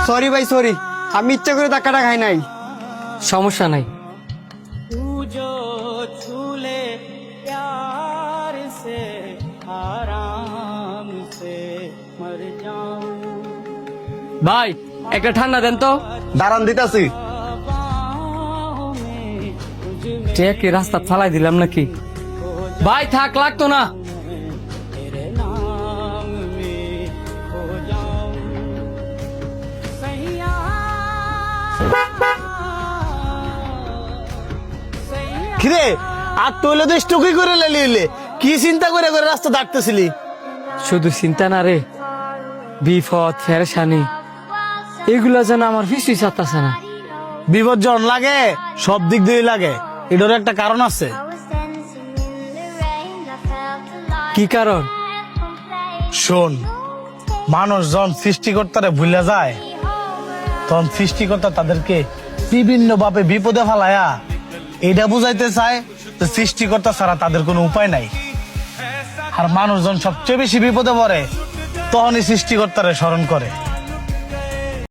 Sorry ভাই sorry, আমি ইচ্ছা করে টাকাটা খাই নাই। সমস্যা নাই। ভাই একটা ঠান্ডা দেন তো। দাঁড়ান দিতাছি। চেক কি রাস্তা ফালাই দিলাম নাকি? ভাই থাক, লাগতো না। কিরে আর তুইলে তো স্টুকি করে লেলিলে, কি চিন্তা করে করে রাস্তা দাঁড়তেছিলি? শুধু চিন্তা না রে, বিপদ ফেরেশানি এগুলো যেন আমার ফিসি চাচ্ছে না। বিপদ যখন লাগে সব দিক দিয়ে লাগে, এটার একটা কারণ আছে। কি কারণ? শোন, মানুষ যখন সৃষ্টিকর্তারে ভুলে যায় তখন সৃষ্টিকর্তা তাদেরকে বিভিন্ন ভাবে বিপদে ফেলায়া এটা বুঝাইতে চায় যে সৃষ্টিকর্তা ছাড়া তাদের কোনো উপায় নাই। আর মানুষ যখন সবচেয়ে বেশি বিপদে পড়ে তখনই সৃষ্টিকর্তারে স্মরণ করে।